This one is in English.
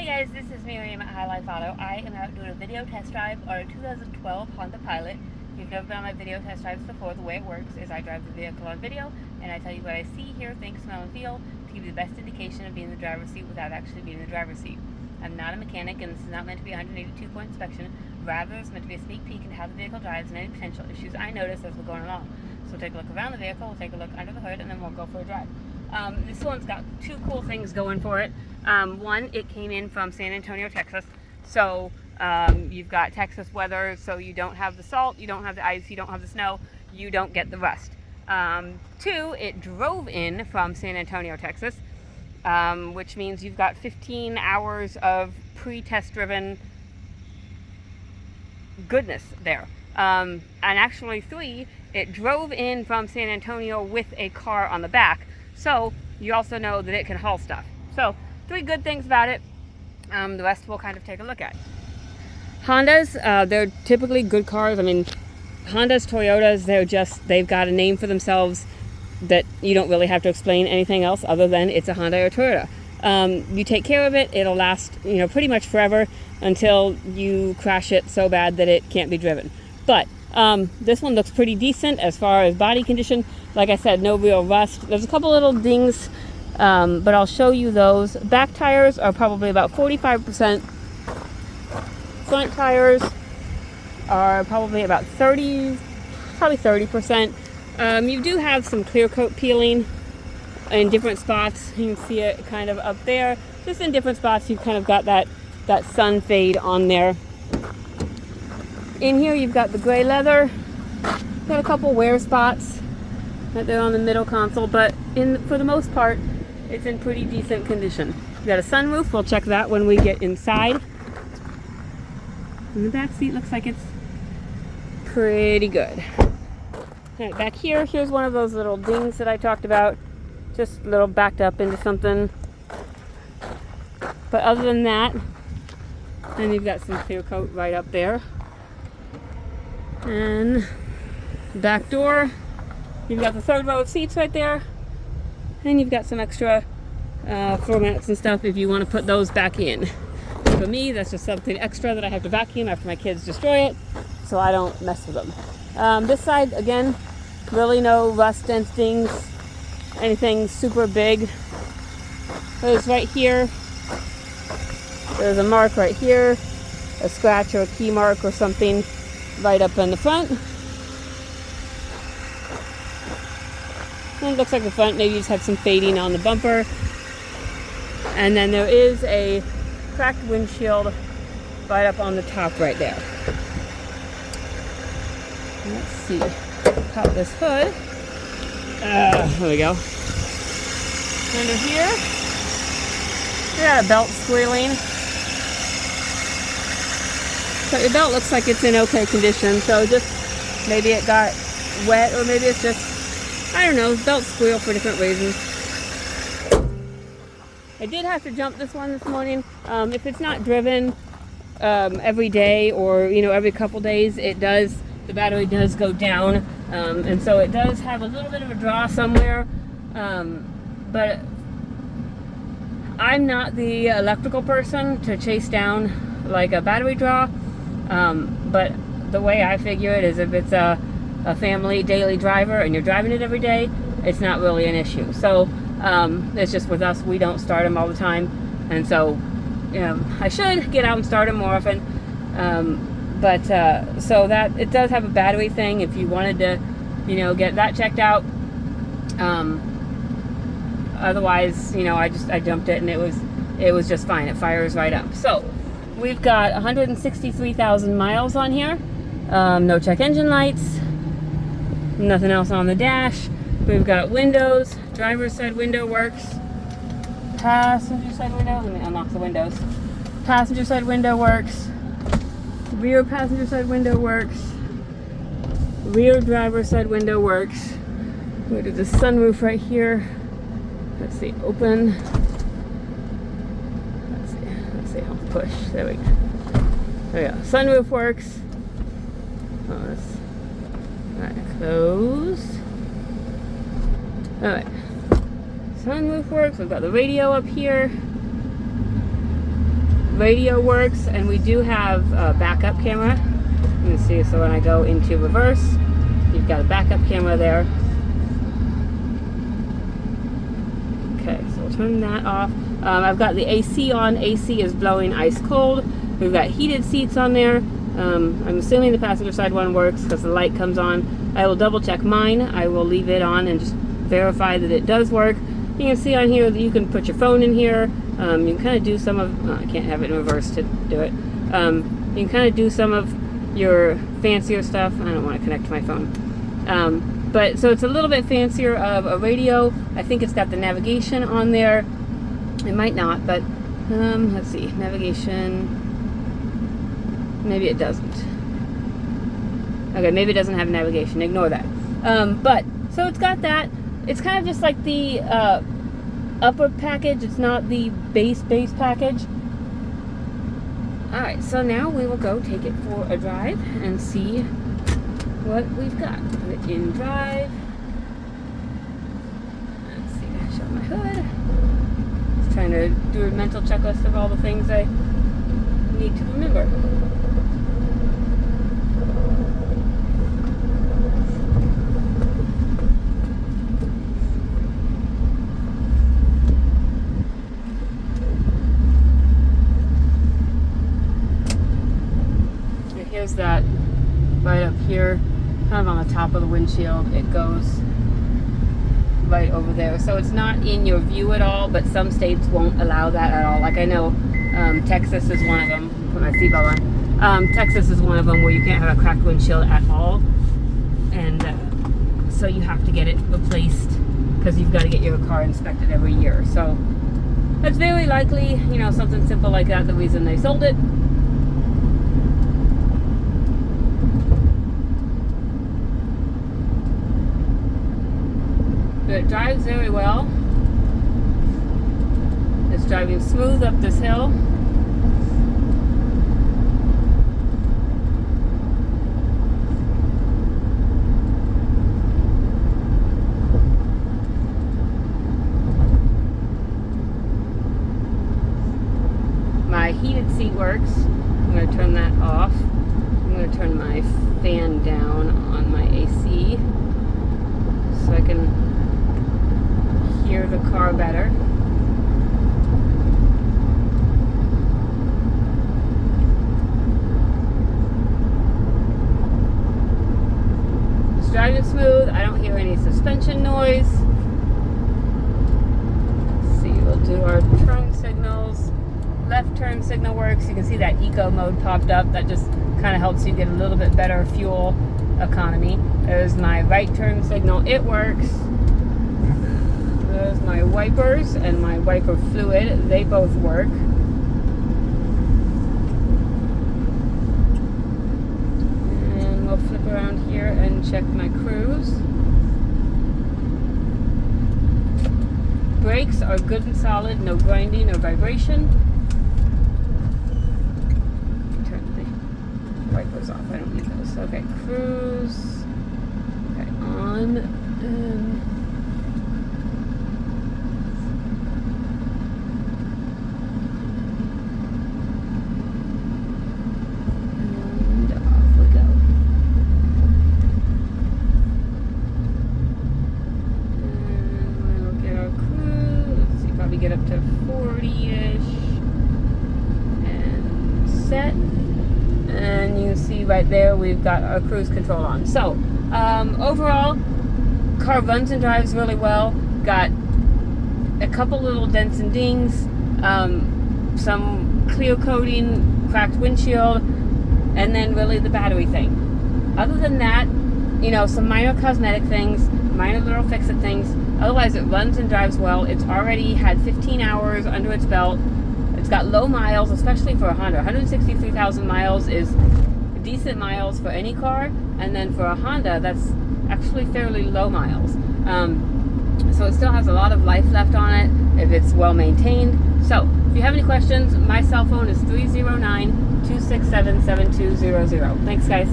Hey guys, this is Miriam at High Life Auto. I am out doing a video test drive on a 2012 Honda Pilot. If you've never been on my video test drives before, the way it works is I drive the vehicle on video and I tell you what I see, hear, think, smell, and feel to give you the best indication of being in the driver's seat without actually being in the driver's seat. I'm not a mechanic and this is not meant to be a 182-point inspection. Rather, it's meant to be a sneak peek into how the vehicle drives and any potential issues I notice as we're going along. So we'll take a look around the vehicle, we'll take a look under the hood, and then we'll go for a drive. This one's got two cool things going for it. One, it came in from San Antonio, Texas. So you've got Texas weather, so you don't have the salt, you don't have the ice, you don't have the snow, you don't get the rust. Two, it drove in from San Antonio, Texas, which means you've got 15 hours of pre-test driven goodness there. And actually 3, it drove in from San Antonio with a car on the back. So you also know that it can haul stuff. So 3 good things about it. The rest we'll kind of take a look at. Hondas, they're typically good cars. I mean, Hondas, Toyotas, they've got a name for themselves that you don't really have to explain anything else other than it's a Honda or Toyota. You take care of it, it'll last, pretty much forever until you crash it so bad that it can't be driven. But this one looks pretty decent as far as body condition. Like I said, no real rust. There's a couple little dings, but I'll show you those. Back tires are probably about 45%. Front tires are probably about 30%. You do have some clear coat peeling in different spots. You can see it kind of up there. Just in different spots, you've kind of got that sun fade on there. In here, you've got the gray leather. Got a couple wear spots right there on the middle console, but for the most part, it's in pretty decent condition. We've got a sunroof. We'll check that when we get inside. And the back seat looks like it's pretty good. All right, back here, here's one of those little dings that I talked about. Just a little backed up into something. But other than that, and you've got some clear coat right up there. And back door, you've got the 3rd row of seats right there. And you've got some extra floor mats and stuff if you want to put those back in. For me, that's just something extra that I have to vacuum after my kids destroy it, so I don't mess with them. This side, again, really no rust dents, dings, anything super big. There's right here. There's a mark right here, a scratch or a key mark or something right up in the front. And it looks like the front maybe just had some fading on the bumper. And then there is a cracked windshield right up on the top right there. Let's see. Pop this hood. There we go. Under here. Yeah, belt squealing. But your belt looks like it's in okay condition, so just maybe it got wet or maybe it's just, I don't know, belts squeal for different reasons. I did have to jump this one this morning. If it's not driven every day or every couple days, the battery does go down, and so it does have a little bit of a draw somewhere. But I'm not the electrical person to chase down like a battery draw. But the way I figure it is if it's a family daily driver and you're driving it every day, it's not really an issue. So it's just with us, we don't start them all the time, and so I should get out and start them more often. So that it does have a battery thing if you wanted to get that checked out. Otherwise, I dumped it and it was just fine. It fires right up. So we've got 163,000 miles on here. No check engine lights. Nothing else on the dash. We've got windows. Driver's side window works. Passenger side window. Let me unlock the windows. Passenger side window works. Rear passenger side window works. Rear driver's side window works. We do the sunroof right here. Let's see, open. Let's see how to push. There we go. There we go. Sunroof works. Alright, close. Alright. Sunroof works. We've got the radio up here. radio works, and we do have a backup camera. You can see, so when I go into reverse, you've got a backup camera there. Okay, so we'll turn that off. I've got the AC on. AC is blowing ice cold. We've got heated seats on there. I'm assuming the passenger side one works because the light comes on. I will double check mine. I will leave it on and just verify that it does work. You can see on here that you can put your phone in here. You can kind of do some of, I can't have it in reverse to do it. You can kind of do some of your fancier stuff. I don't want to connect to my phone. But so it's a little bit fancier of a radio. I think it's got the navigation on there. It might not, but let's see, navigation. Maybe it doesn't. Okay, maybe it doesn't have navigation. Ignore that. But so it's got that. It's kind of just like the upper package. It's not the base package. Alright, so now we will go take it for a drive and see what we've got. Put it in drive. Let's see, I show my hood. Just trying to do a mental checklist of all the things I need to remember. Here's that right up here, kind of on the top of the windshield. It goes right over there. So it's not in your view at all, but some states won't allow that at all. Like I know Texas is one of them. Put my seatbelt on. Texas is one of them where you can't have a cracked windshield at all. And so you have to get it replaced because you've got to get your car inspected every year. So that's very likely, you know, something simple like that, the reason they sold it. It drives very well. It's driving smooth up this hill. My heated seat works. I'm going to turn that off. I'm going to turn my fan down on my AC so I can hear the car better. It's driving smooth. I don't hear any suspension noise. Let's see, we'll do our turn signals. Left turn signal works. You can see that eco mode popped up. That just kind of helps you get a little bit better fuel economy. There's my right turn signal. It works. There's my wipers and my wiper fluid. They both work. And we'll flip around here and check my cruise. Brakes are good and solid. No grinding or vibration. Turn the wipers off. I don't need those. Okay, cruise. Okay, on. Get up to 40-ish and set, and you see right there we've got our cruise control on. So overall, car runs and drives really well. Got a couple little dents and dings, some clear coating, cracked windshield, and then really the battery thing. Other than that, you know, some minor cosmetic things, minor little fix-it things. Otherwise, it runs and drives well. It's already had 15 hours under its belt. It's got low miles, especially for a Honda. 163,000 miles is decent miles for any car. And then for a Honda, that's actually fairly low miles. So it still has a lot of life left on it if it's well maintained. So if you have any questions, my cell phone is 309-267-7200. Thanks, guys.